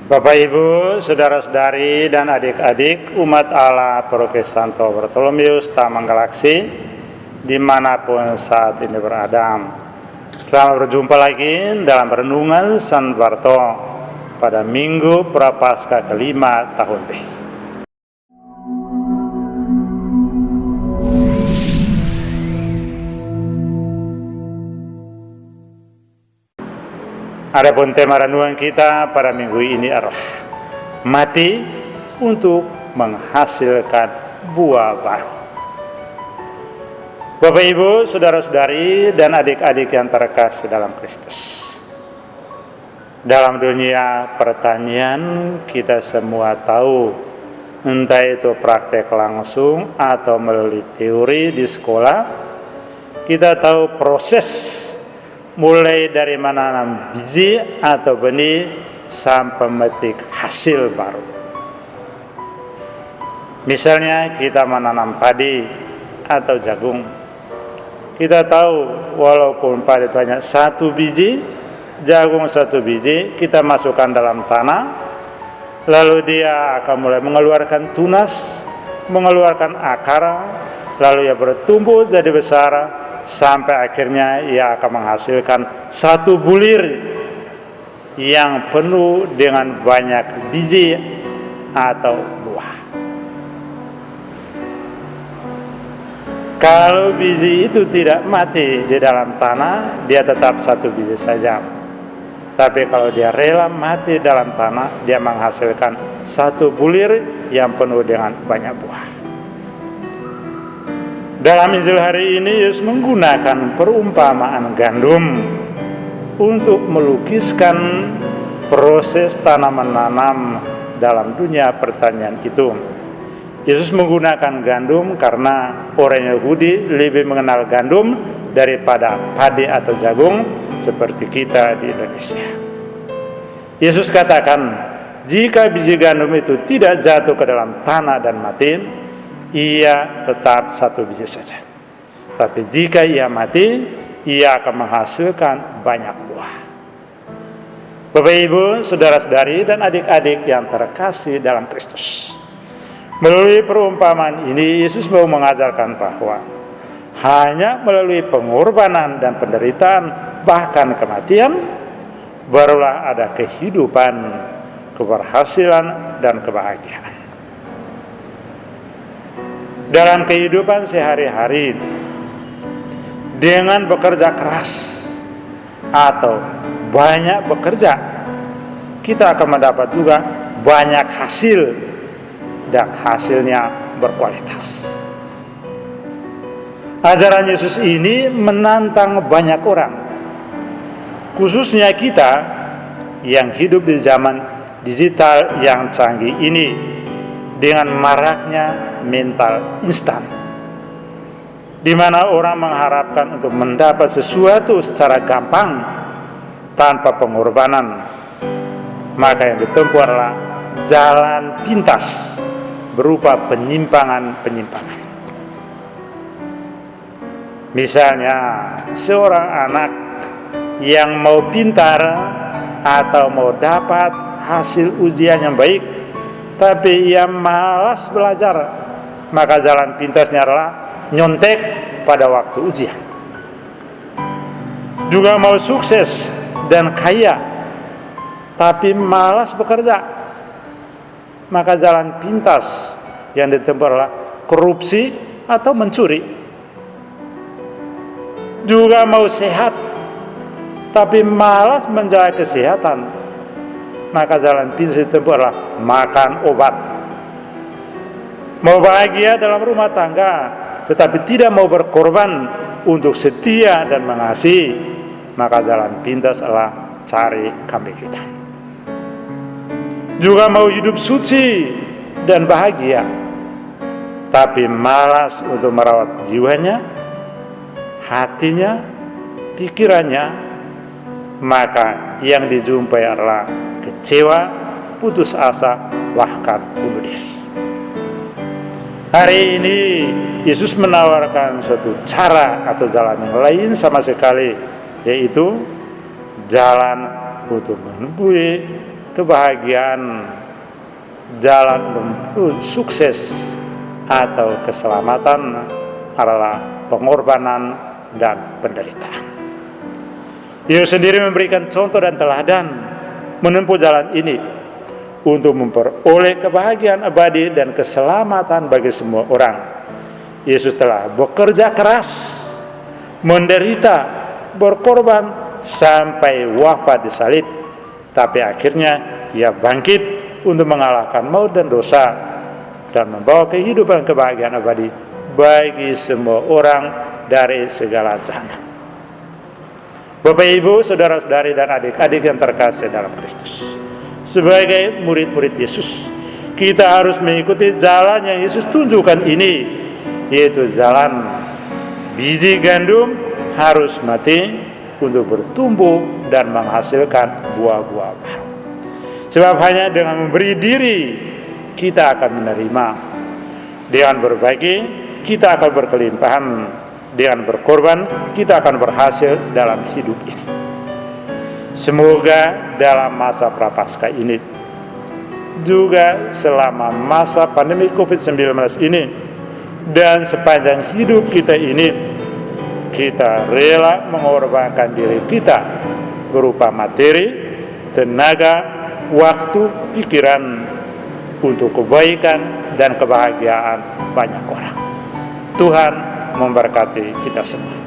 Bapak Ibu, saudara-saudari dan adik-adik umat Allah Paroki Santo Bartolomeus Taman Galaksi dimanapun saat ini berada. Selamat berjumpa lagi dalam renungan San Barto pada Minggu Prapaskah kelima tahun B. Adapun tema renungan kita pada minggu ini adalah mati untuk menghasilkan buah baru. Bapak Ibu, saudara-saudari dan adik-adik yang terkasih dalam Kristus. Dalam dunia pertanian kita semua tahu, entah itu praktek langsung atau melalui teori di sekolah, kita tahu proses mulai dari menanam biji atau benih sampai memetik hasil baru. Misalnya kita menanam padi atau jagung. Kita tahu walaupun padi itu hanya satu biji, jagung satu biji, kita masukkan dalam tanah, lalu dia akan mulai mengeluarkan tunas, mengeluarkan akar, lalu ia bertumbuh jadi besar, sampai akhirnya ia akan menghasilkan satu bulir yang penuh dengan banyak biji atau buah. Kalau biji itu tidak mati di dalam tanah, dia tetap satu biji saja. Tapi kalau dia rela mati dalam tanah, dia menghasilkan satu bulir yang penuh dengan banyak buah. Dalam Injil hari ini Yesus menggunakan perumpamaan gandum untuk melukiskan proses tanam menanam dalam dunia pertanian itu. Yesus menggunakan gandum karena orang Yahudi lebih mengenal gandum daripada padi atau jagung seperti kita di Indonesia. Yesus katakan, jika biji gandum itu tidak jatuh ke dalam tanah dan mati, ia tetap satu biji saja. Tapi jika ia mati, ia akan menghasilkan banyak buah. Bapak Ibu, saudara-saudari dan adik-adik yang terkasih dalam Kristus. Melalui perumpamaan ini, Yesus mau mengajarkan bahwa hanya melalui pengorbanan dan penderitaan, bahkan kematian, barulah ada kehidupan, keberhasilan, dan kebahagiaan. Dalam kehidupan sehari-hari, dengan bekerja keras atau banyak bekerja, kita akan mendapat juga banyak hasil dan hasilnya berkualitas. Ajaran Yesus ini menantang banyak orang, khususnya kita yang hidup di zaman digital yang canggih ini dengan maraknya mental instan, di mana orang mengharapkan untuk mendapat sesuatu secara gampang tanpa pengorbanan. Maka yang ditempuh adalah jalan pintas berupa penyimpangan-penyimpangan. Misalnya seorang anak yang mau pintar atau mau dapat hasil ujian yang baik, tapi ia malas belajar, maka jalan pintasnya adalah nyontek pada waktu ujian. Juga mau sukses dan kaya, tapi malas bekerja, maka jalan pintas yang ditempuh adalah korupsi atau mencuri. Juga mau sehat, tapi malas menjaga kesehatan, maka jalan pintas ditempuh adalah makan obat. Mau bahagia dalam rumah tangga, tetapi tidak mau berkorban untuk setia dan mengasihi, maka jalan pintas adalah cari kambing hitam. Juga mau hidup suci dan bahagia, tapi malas untuk merawat jiwanya, hatinya, pikirannya, maka yang dijumpai adalah kecewa, putus asa, bahkan bunuh diri. Hari ini Yesus menawarkan suatu cara atau jalan yang lain sama sekali, yaitu jalan untuk menempuhi kebahagiaan, jalan untuk sukses atau keselamatan adalah pengorbanan dan penderitaan. Yesus sendiri memberikan contoh dan teladan menempuh jalan ini untuk memperoleh kebahagiaan abadi dan keselamatan bagi semua orang. Yesus telah bekerja keras, menderita, berkorban sampai wafat di salib, tapi akhirnya ia bangkit untuk mengalahkan maut dan dosa dan membawa kehidupan kebahagiaan abadi bagi semua orang dari segala zaman. Bapak, Ibu, saudara-saudari dan adik-adik yang terkasih dalam Kristus, sebagai murid-murid Yesus, kita harus mengikuti jalan yang Yesus tunjukkan ini, yaitu jalan biji gandum harus mati untuk bertumbuh dan menghasilkan buah-buah baru. Sebab hanya dengan memberi diri kita akan menerima, dengan berbagi kita akan berkelimpahan, dengan berkorban kita akan berhasil dalam hidup ini. Semoga dalam masa prapaskah ini, juga selama masa pandemi COVID-19 ini, dan sepanjang hidup kita ini, kita rela mengorbankan diri kita berupa materi, tenaga, waktu, pikiran untuk kebaikan dan kebahagiaan banyak orang. Tuhan memberkati kita semua.